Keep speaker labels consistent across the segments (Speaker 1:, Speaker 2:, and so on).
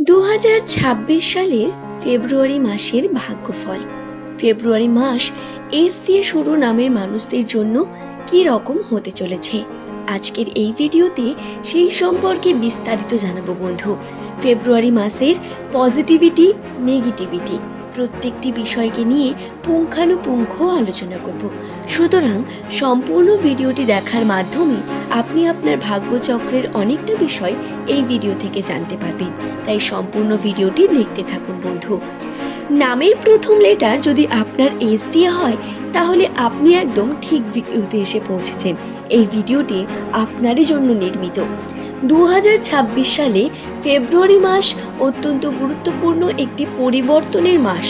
Speaker 1: 2026 সালের ফেব্রুয়ারি মাসের ভাগ্যফল। ফেব্রুয়ারি মাস এস দিয়ে শুরু নামের মানুষদের জন্য কি রকম হতে চলেছে আজকের এই ভিডিওতে সেই সম্পর্কে বিস্তারিত জানাবো বন্ধু। ফেব্রুয়ারি মাসের পজিটিভিটি, নেগেটিভিটি প্রত্যেকটি বিষয়কে নিয়ে পুঙ্খানুপুঙ্খ আলোচনা করব। সুতরাং সম্পূর্ণ ভিডিওটি দেখার মাধ্যমে আপনি আপনার ভাগ্যচক্রের অনেকটা বিষয় এই ভিডিও থেকে জানতে পারবেন। তাই সম্পূর্ণ ভিডিওটি দেখতে থাকুন বন্ধু। নামের প্রথম লেটার যদি আপনার এস দিয়ে হয় তাহলে আপনি একদম ঠিক ভিডিওতে এসে পৌঁছেছেন। এই ভিডিওটি আপনারই জন্য নির্মিত। 2026 সালে ফেব্রুয়ারি মাস অত্যন্ত গুরুত্বপূর্ণ একটি পরিবর্তনের মাস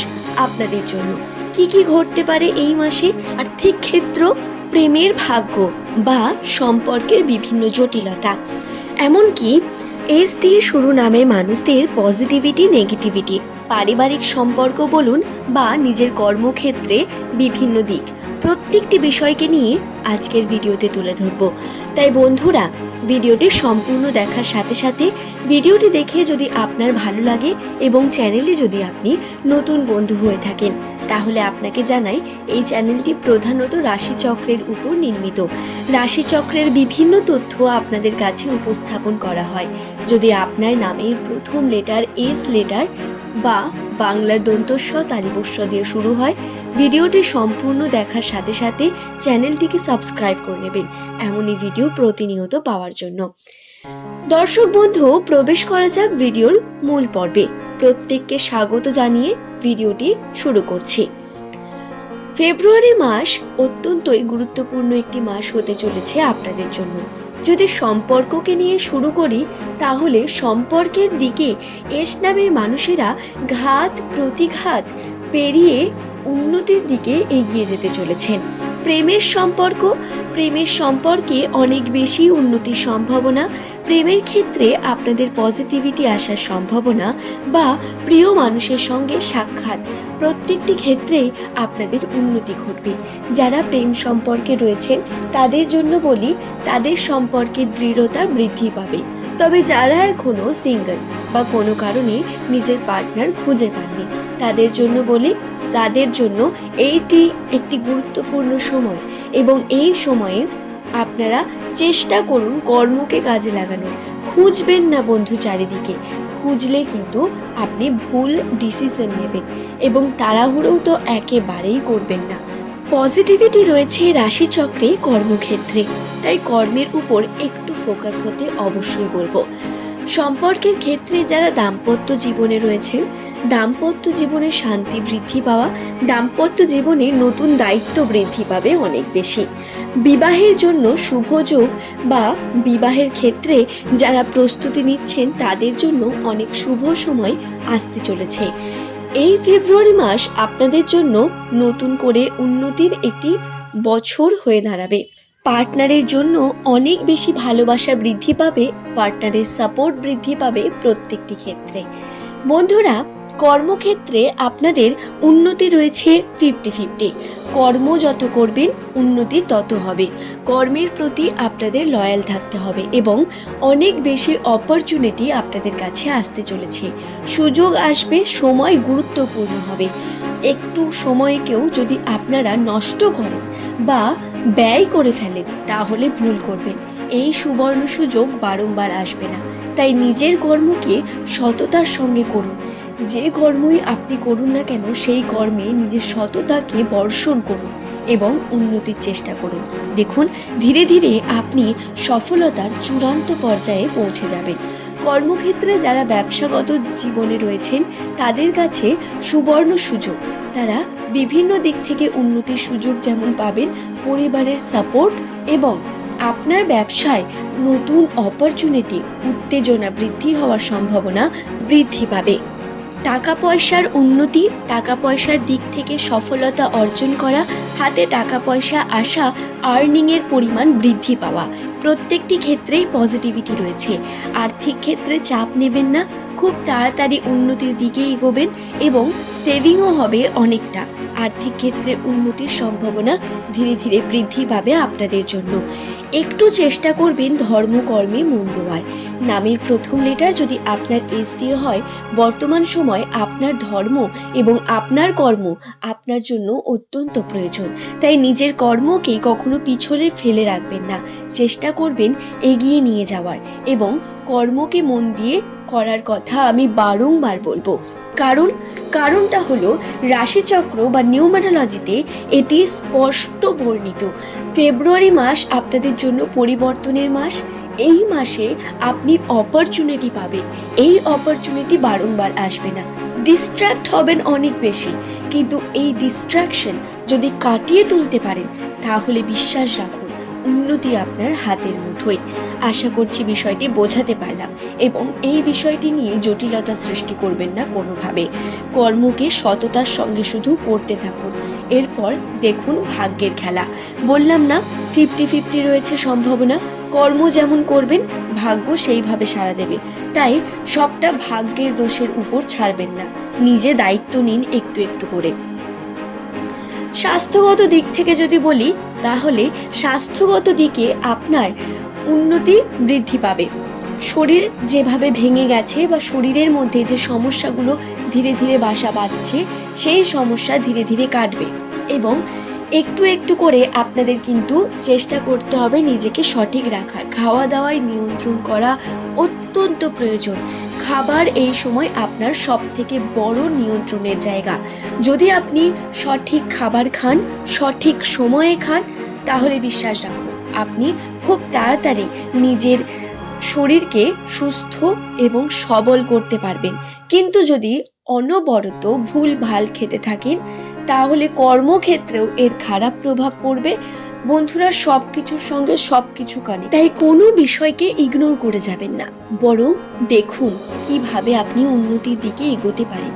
Speaker 1: আপনাদের জন্য। কি কি ঘটতে পারে এই মাসে? আর্থিক ক্ষেত্র, প্রেমের ভাগ্য বা সম্পর্কের বিভিন্ন জটিলতা, এমনকি এস দিয়ে শুরু নামের মানুষদের পজিটিভিটি, নেগেটিভিটি, পারিবারিক সম্পর্ক বলুন বা নিজের কর্মক্ষেত্রে বিভিন্ন দিক, প্রত্যেকটি বিষয়কে নিয়ে আজকের ভিডিওতে তুলে ধরব। তাই বন্ধুরা, ভিডিওটি সম্পূর্ণ দেখার সাথে সাথে ভিডিওটি দেখে যদি আপনার ভালো লাগে এবং চ্যানেলে যদি আপনি নতুন বন্ধু হয়ে থাকেন তাহলে আপনাকে জানাই এই চ্যানেলটি প্রধানত রাশিচক্রের উপর নির্মিত। রাশিচক্রের বিভিন্ন তথ্য আপনাদের কাছে উপস্থাপন করা হয়। যদি আপনার নামের প্রথম লেটার এস লেটার বা বাংলার দন্তস্ব তালিবস্য দিয়ে শুরু হয়, ভিডিওটি সম্পূর্ণ দেখার সাথে সাথে চ্যানেলটিকে সাবস্ক্রাইব করে নেবেন এমনই ভিডিও প্রতিনিয়ত পাওয়ার জন্য। দর্শক বন্ধু, প্রবেশ করা যাক ভিডিওর মূল পর্বে। প্রত্যেককে স্বাগত জানিয়ে ভিডিওটি শুরু করছি। ফেব্রুয়ারি মাস অত্যন্তই গুরুত্বপূর্ণ একটি মাস হতে চলেছে আপনাদের জন্য। যদি সম্পর্ককে নিয়ে শুরু করি তাহলে সম্পর্কের দিকে এস নামের মানুষেরা ঘাত প্রতিঘাত পেরিয়ে উন্নতির দিকে এগিয়ে যেতে চলেছেন। প্রেমের সম্পর্কে অনেক বেশি উন্নতির সম্ভাবনা, প্রেমের ক্ষেত্রে আপনাদের পজিটিভিটি আসার সম্ভাবনা বা প্রিয় মানুষের সঙ্গে সাক্ষাৎ, প্রত্যেকটি ক্ষেত্রে আপনাদের উন্নতি ঘটবে। যারা প্রেম সম্পর্কে রয়েছেন তাদের জন্য বলি, তাদের সম্পর্কে দৃঢ়তা বৃদ্ধি পাবে। তবে যারা এখনো সিঙ্গেল বা কোনো কারণে নিজের পার্টনার খুঁজে পাননি তাদের জন্য বলি, তাদের জন্য এইটি একটি গুরুত্বপূর্ণ সময় এবং এই সময়ে আপনারা চেষ্টা করুন কর্মকে কাজে লাগানোর। খুঁজবেন না বন্ধু চারিদিকে, খুঁজলে কিন্তু আপনি ভুল ডিসিশন নেবেন এবং তাড়াহুড়োও তো একেবারেই করবেন না। পজিটিভিটি রয়েছে রাশিচক্রে কর্মক্ষেত্রে, তাই কর্মের উপর একটু ফোকাস হতে অবশ্যই বলবো। সম্পর্কের ক্ষেত্রে যারা দাম্পত্য জীবনে রয়েছেন, দাম্পত্য জীবনে শান্তি বৃদ্ধি পাওয়া, দাম্পত্য জীবনে নতুন দায়িত্ব বৃদ্ধি পাবে অনেক বেশি। বিবাহের জন্য শুভ যোগ বা বিবাহের ক্ষেত্রে যারা প্রস্তুতি নিচ্ছেন তাদের জন্য অনেক শুভ সময় আসতে চলেছে। এই ফেব্রুয়ারি মাস আপনাদের জন্য নতুন করে উন্নতির একটি বছর হয়ে দাঁড়াবে। পার্টনারের জন্য অনেক বেশি ভালোবাসা বৃদ্ধি পাবে, পার্টনারের সাপোর্ট বৃদ্ধি পাবে প্রত্যেকটি ক্ষেত্রে। বন্ধুরা, কর্মক্ষেত্রে আপনাদের উন্নতি রয়েছে 50-50। কর্ম যত করবেন উন্নতি তত হবে। কর্মের প্রতি আপনাদের লয়াল থাকতে হবে এবং অনেক বেশি অপরচুনিটি আপনাদের কাছে আসতে চলেছে। সুযোগ আসবে, সময় গুরুত্বপূর্ণ হবে। একটু সময়কেও যদি আপনারা নষ্ট করেন বা ব্যয় করে ফেলেন তাহলে ভুল করবেন। এই সুবর্ণ সুযোগ বারংবার আসবে না। তাই নিজের কর্মকে সততার সঙ্গে করুন। যে কর্মই আপনি করুন না কেন সেই কর্মে নিজের সততাকে বর্ষণ করুন এবং উন্নতির চেষ্টা করুন। দেখুন, ধীরে ধীরে আপনি সফলতার চূড়ান্ত পর্যায়ে পৌঁছে যাবেন। কর্মক্ষেত্রে যারা ব্যবসাগত জীবনে রয়েছেন তাদের কাছে সুবর্ণ সুযোগ। তারা বিভিন্ন দিক থেকে উন্নতির সুযোগ যেমন পাবেন, পরিবারের সাপোর্ট এবং আপনার ব্যবসায় নতুন অপরচুনিটি, উত্তেজনা বৃদ্ধি হওয়ার সম্ভাবনা বৃদ্ধি পাবে। টাকা পয়সার উন্নতি, টাকা পয়সার দিক থেকে সফলতা অর্জন করা, হাতে টাকা পয়সা আসা, আর্নিংয়ের পরিমাণ বৃদ্ধি পাওয়া, প্রত্যেকটি ক্ষেত্রেই পজিটিভিটি রয়েছে। আর্থিক ক্ষেত্রে চাপ নেবেন না, খুব তাড়াতাড়ি উন্নতির দিকে এগোবেন এবং সেভিংও হবে অনেকটা। আর্থিক ক্ষেত্রে উন্নতির সম্ভাবনা ধীরে ধীরে বৃদ্ধি পাবে আপনাদের জন্য। একটু চেষ্টা করবেন ধর্মকর্মে মন দেওয়ার। নামের প্রথম লেটার যদি আপনার এস দিয়ে হয়, বর্তমান সময় আপনার ধর্ম এবং আপনার কর্ম আপনার জন্য অত্যন্ত প্রয়োজন। তাই নিজের কর্মকে কখনো পিছনে ফেলে রাখবেন না, চেষ্টা করবেন এগিয়ে নিয়ে যাওয়ার এবং কর্মকে মন দিয়ে করার কথা আমি বারংবার বলবো। কারণটা হলো রাশিচক্র বা নিউমারোলজিতে এটি স্পষ্ট বর্ণিত। ফেব্রুয়ারি মাস আপনাদের জন্য পরিবর্তনের মাস। এই মাসে আপনি অপরচুনিটি পাবেন। এই অপরচুনিটি বারংবার আসবে না। ডিস্ট্র্যাক্ট হবেন অনেক বেশি, কিন্তু এই ডিস্ট্র্যাকশন যদি কাটিয়ে তুলতে পারেন তাহলে বিশ্বাস রাখুন উন্নতি আপনার হাতের মুঠোয়। আশা করছি বিষয়টি বোঝাতে পারলাম এবং এই বিষয়টি নিয়ে জটিলতা সৃষ্টি করবেন না কোনোভাবে। কর্মকে সততার সঙ্গে শুধু করতে থাকুন, এরপর দেখুন ভাগ্যের খেলা। বললাম না 50-50 রয়েছে সম্ভাবনা। কর্ম যেমন করবেন ভাগ্য সেইভাবে সাড়া দেবে। তাই সবটা ভাগ্যের দোষের উপর ছাড়বেন না, নিজে দায়িত্ব নিন একটু একটু করে। স্বাস্থ্যগত দিক থেকে যদি বলি, তাহলে স্বাস্থ্যগত দিকে আপনার উন্নতি বৃদ্ধি পাবে। শরীর যেভাবে ভেঙে গেছে বা শরীরের মধ্যে যে সমস্যাগুলো ধীরে ধীরে বাসা বাঁধছে, সেই সমস্যা ধীরে ধীরে কাটবে এবং একটু একটু করে আপনাদের কিন্তু চেষ্টা করতে হবে নিজেকে সঠিক রাখার। খাওয়া দাওয়ায় নিয়ন্ত্রণ করা অত্যন্ত প্রয়োজন। খাবার এই সময় আপনার সব থেকে বড় নিয়ন্ত্রণের জায়গা। যদি আপনি সঠিক খাবার খান, সঠিক সময়ে খান, তাহলে বিশ্বাস রাখুন আপনি খুব তাড়াতাড়ি নিজের শরীরকে সুস্থ এবং সবল করতে পারবেন। কিন্তু যদি অনবরত ভুলভাল খেতে থাকেন, তাহলে কর্মক্ষেত্রেও এর খারাপ প্রভাব পড়বে। বন্ধুরা, সবকিছুর সঙ্গে সবকিছু কানে, তাই কোনো বিষয়কে ইগনোর করে যাবেন না, বরং দেখুন কিভাবে আপনি উন্নতির দিকে এগোতে পারেন।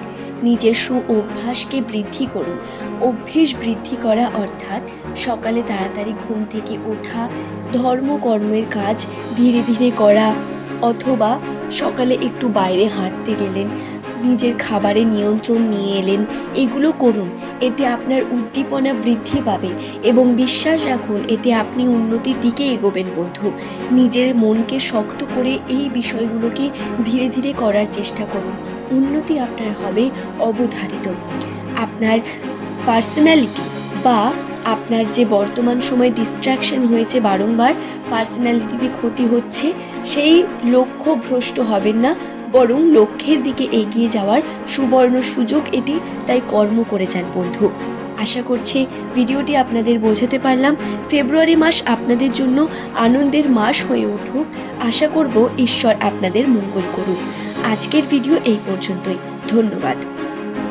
Speaker 1: নিজের অভ্যাসকে বৃদ্ধি করুন। অভ্যেস বৃদ্ধি করা অর্থাৎ সকালে তাড়াতাড়ি ঘুম থেকে ওঠা, ধর্মকর্মের কাজ ধীরে ধীরে করা, অথবা সকালে একটু বাইরে হাঁটতে গেলেন, নিজের খাবারে নিয়ন্ত্রণ নিয়ে এলেন, এগুলো করুন। এতে আপনার উদ্দীপনা বৃদ্ধি পাবে এবং বিশ্বাস রাখুন এতে আপনি উন্নতির দিকে এগোবেন। বন্ধু, নিজের মনকে শক্ত করে এই বিষয়গুলোকে ধীরে ধীরে করার চেষ্টা করুন। উন্নতি আপনার হবে অবধারিত। আপনার পার্সোনালিটি বা আপনার যে বর্তমান সময় ডিস্ট্র্যাকশন হয়েছে, বারংবার পার্সোনালিটিতে ক্ষতি হচ্ছে, সেই লক্ষ্য ভ্রষ্ট হবেন না, বরং লক্ষ্যের দিকে এগিয়ে যাওয়ার সুবর্ণ সুযোগ এটি। তাই কর্ম করে যান বন্ধু। আশা করছি ভিডিওটি আপনাদের বোঝাতে পারলাম। ফেব্রুয়ারি মাস আপনাদের জন্য আনন্দের মাস হয়ে উঠুক। আশা করব ঈশ্বর আপনাদের মঙ্গল করুক। আজকের ভিডিও এই পর্যন্তই। ধন্যবাদ।